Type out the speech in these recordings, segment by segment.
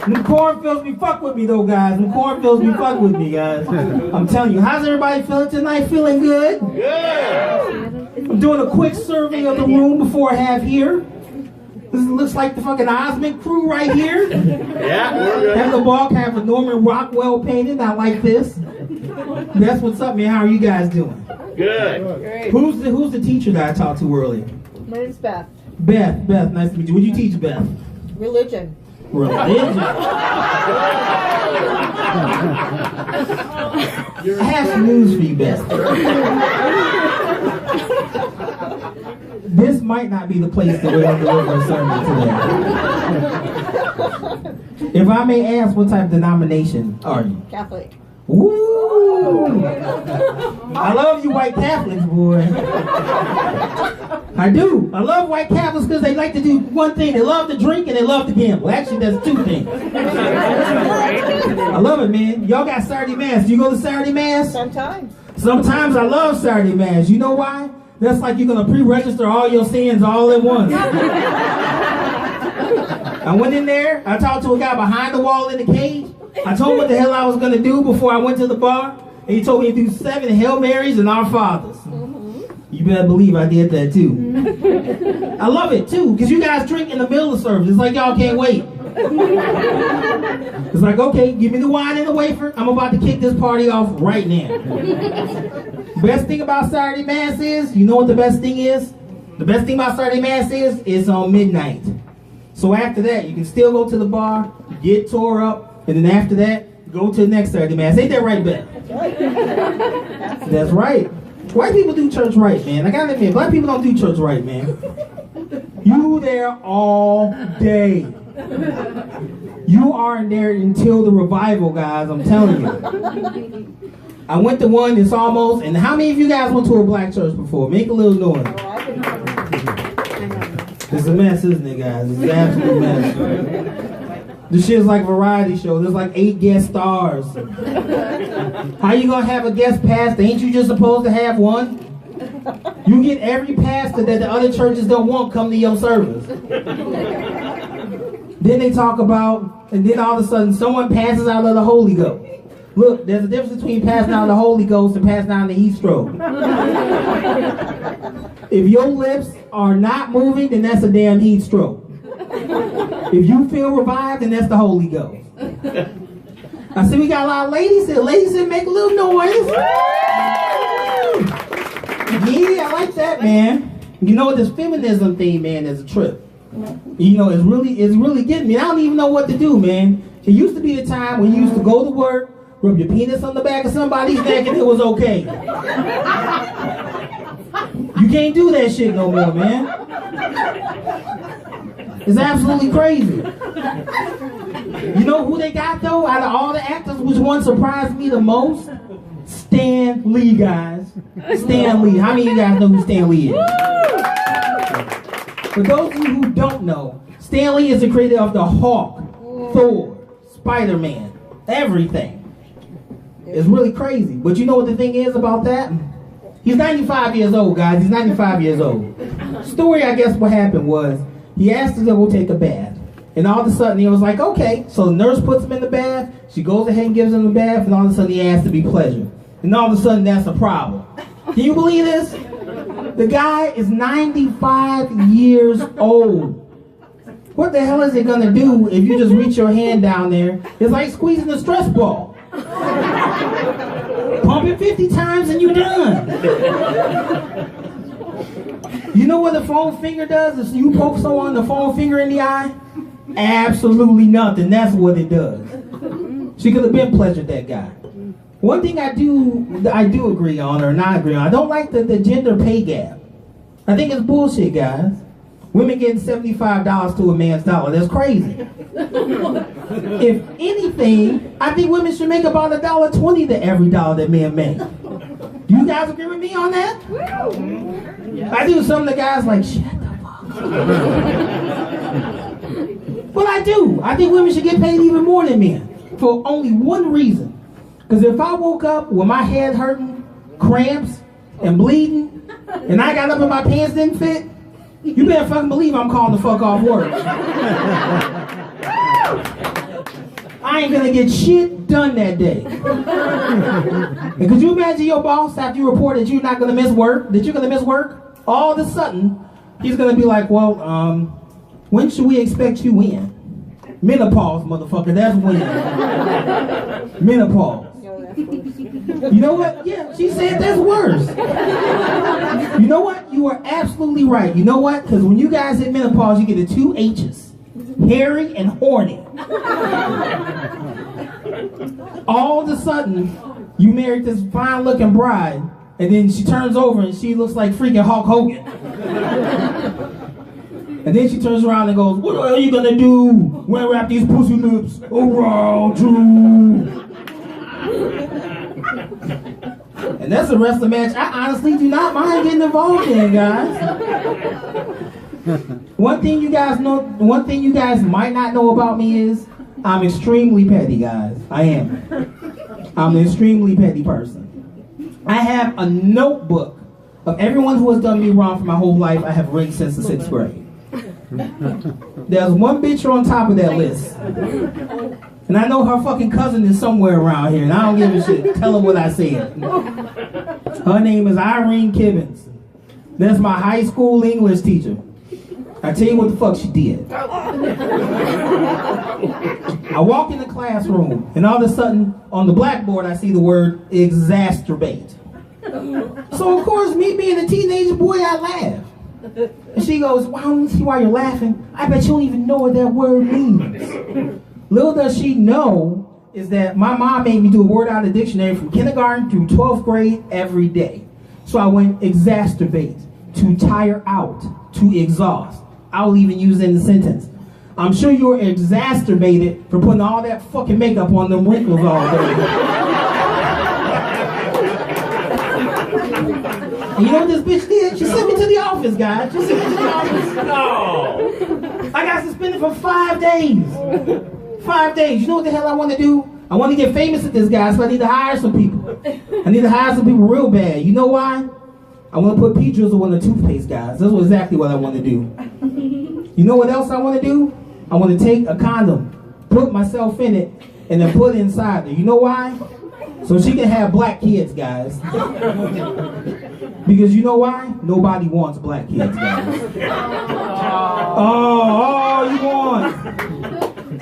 Them cornfields be fuck with me though, guys. Them cornfields be fuck with me, guys. I'm telling you, how's everybody feeling tonight? Feeling good? Good. I'm doing a quick survey of the room before I have here. This looks like the fucking Osmond crew right here. Yeah, we're good. Have the ball have a Norman Rockwell painted. I like this. That's what's up, man. How are you guys doing? Good. Great. Who's the teacher that I talked to earlier? My name's Beth. Beth, nice to meet you. What do you teach, Beth? Religion. Religion. I have some news for you, Beth. This might not be the place that we're going to deliver a sermon today. If I may ask, what type of denomination are you? Catholic. Woo! I love you white Catholics, boy. I do. I love white Catholics because they like to do one thing. They love to drink and they love to gamble. Actually, that's two things. I love it, man. Y'all got Saturday Mass. Do you go to Saturday Mass? Sometimes. Sometimes I love Saturday Mass. You know why? That's like you're going to pre-register all your sins all at once. I went in there. I talked to a guy behind the wall in the cage. I told him what the hell I was going to do before I went to the bar. And he told me to do 7 Hail Marys and Our Fathers. You better believe I did that too. I love it too, because you guys drink in the middle of service. It's like y'all can't wait. It's like, okay, give me the wine and the wafer. I'm about to kick this party off right now. Best thing about Saturday Mass is, you know what the best thing is? The best thing about Saturday Mass is it's on midnight. So after that, you can still go to the bar, get tore up, and then after that, go to the next Saturday Mass. Ain't that right, Beth? That's right. White people do church right, man. I gotta admit, black people don't do church right, man. You there all day. You aren't there until the revival, guys. I'm telling you. I went to one that's almost, and how many of you guys went to a black church before? Make a little noise. It's a mess, isn't it, guys? It's an absolute mess. This shit's like a variety show. There's like 8 guest stars. How you gonna have a guest pastor? Ain't you just supposed to have one? You get every pastor that the other churches don't want come to your service. Then they talk about, and then all of a sudden someone passes out of the Holy Ghost. Look, there's a difference between passing out of the Holy Ghost and passing out of the heat stroke. If your lips are not moving, then that's a damn heat stroke. If you feel revived, then that's the Holy Ghost. I see we got a lot of ladies here. Ladies here, make a little noise. Yeah, I like that, man. You know, this feminism thing, man, is a trip. You know, it's really getting me. I don't even know what to do, man. It used to be a time when you used to go to work, rub your penis on the back of somebody's neck, and it was okay. You can't do that shit no more, man. It's absolutely crazy. You know who they got, though? Out of all the actors, which one surprised me the most? Stan Lee, guys. Stan Lee. How many of you guys know who Stan Lee is? For those of you who don't know, Stan Lee is the creator of the Hulk, Thor, Spider-Man, everything. It's really crazy. But you know what the thing is about that? He's 95 years old, guys. He's 95 years old. Story, I guess, what happened was, he asked her to go take a bath. And all of a sudden, he was like, okay. So the nurse puts him in the bath. She goes ahead and gives him the bath. And all of a sudden, he asks to be pleasured. And all of a sudden, that's a problem. Can you believe this? The guy is 95 years old. What the hell is it going to do if you just reach your hand down there? It's like squeezing a stress ball. Pump it 50 times and you're done. You know what the foam finger does? If you poke someone the foam finger in the eye, absolutely nothing. That's what it does. She could have been pleasured, that guy. One thing I do agree on, or not agree on, I don't like the gender pay gap. I think it's bullshit, guys. Women getting $75 to a man's dollar. That's crazy. If anything, I think women should make about $1.20 to every dollar that men make. Do you guys agree with me on that? I do. Some of the guys like, shut the fuck up. Well, I do. I think women should get paid even more than men. For only one reason. Because if I woke up with my head hurting, cramps, and bleeding, and I got up and my pants didn't fit, you better fucking believe I'm calling the fuck off work. I ain't gonna get shit done that day. And could you imagine your boss after you report that you're not gonna miss work, that you're gonna miss work? All of a sudden, he's gonna be like, well, when should we expect you in? Menopause, motherfucker, that's when. Menopause. You know what? Yeah, she said that's worse. You know what? You are absolutely right. You know what? Because when you guys hit menopause, you get the 2 H's. Hairy and horny. All of a sudden, you married this fine-looking bride, and then she turns over and she looks like freaking Hulk Hogan. And then she turns around and goes, what are you gonna do when I wrap these pussy lips around you? And that's the wrestling match I honestly do not mind getting involved in, guys. One thing you guys might not know about me is I'm extremely petty, guys. I am. I'm an extremely petty person. I have a notebook of everyone who has done me wrong for my whole life. I have read since the 6th grade. There's one bitch on top of that list. And I know her fucking cousin is somewhere around here, and I don't give a shit. Tell her what I said. Her name is Irene Kibbins. That's my high school English teacher. I tell you what the fuck she did. I walk in the classroom, and all of a sudden, on the blackboard, I see the word exacerbate. So, of course, me being a teenage boy, I laugh. And she goes, well, I don't see why you're laughing. I bet you don't even know what that word means. Little does she know is that my mom made me do a word out of the dictionary from kindergarten through 12th grade every day. So I went exacerbate, to tire out, to exhaust. I'll even use it in the sentence. I'm sure you're exacerbated for putting all that fucking makeup on them wrinkles all day. And you know what this bitch did? She sent me to the office, guys. She sent me to the office. No. I got suspended for 5 days. 5 days. You know what the hell I want to do? I want to get famous at this, guy, so I need to hire some people. I need to hire some people real bad. You know why? I want to put pea drizzle on the toothpaste, guys. That's exactly what I want to do. You know what else I want to do? I want to take a condom, put myself in it, and then put it inside her. You know why? So she can have black kids, guys. Because you know why? Nobody wants black kids, guys. Oh, you want?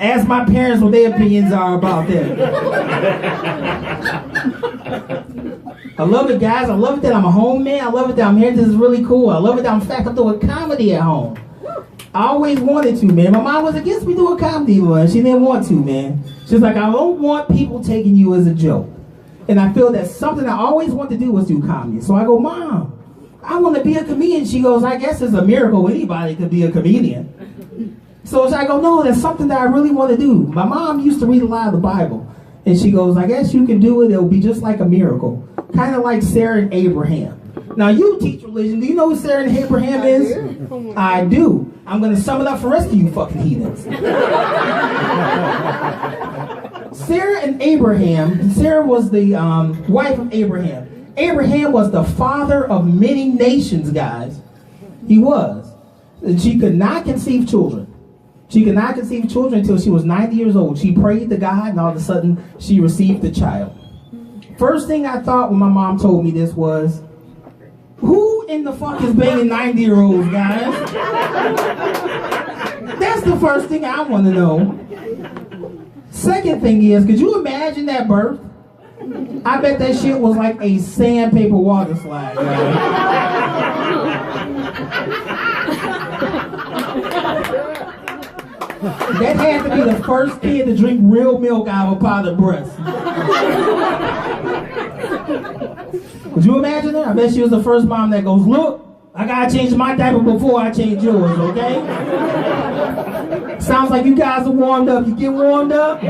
Ask my parents what their opinions are about that. I love it, guys. I love it that I'm a home man. I love it that I'm here. This is really cool. I love it that I'm fact I'm doing comedy at home. I always wanted to, man. My mom was against me doing comedy, but she didn't want to, man. She's like, I don't want people taking you as a joke. And I feel that something I always wanted to do was do comedy. So I go, Mom, I want to be a comedian. She goes, I guess it's a miracle anybody could be a comedian. So I go, no, that's something that I really want to do. My mom used to read a lot of the Bible. And she goes, I guess you can do it. It'll be just like a miracle. Kind of like Sarah and Abraham. Now, you teach religion. Do you know who Sarah and Abraham is? I do. I'm going to sum it up for the rest of you fucking heathens. Sarah and Abraham, Sarah was the wife of Abraham. Abraham was the father of many nations, guys. He was. And she could not conceive children. She could not conceive children until she was 90 years old. She prayed to God, and all of a sudden, she received the child. First thing I thought when my mom told me this was, who in the fuck is banging 90-year-olds, guys? That's the first thing I want to know. Second thing is, could you imagine that birth? I bet that shit was like a sandpaper water slide, guys. That had to be the first kid to drink real milk out of a potted breast. Could you imagine that? I bet she was the first mom that goes, look, I gotta change my diaper before I change yours, okay? Sounds like you guys are warmed up. You get warmed up?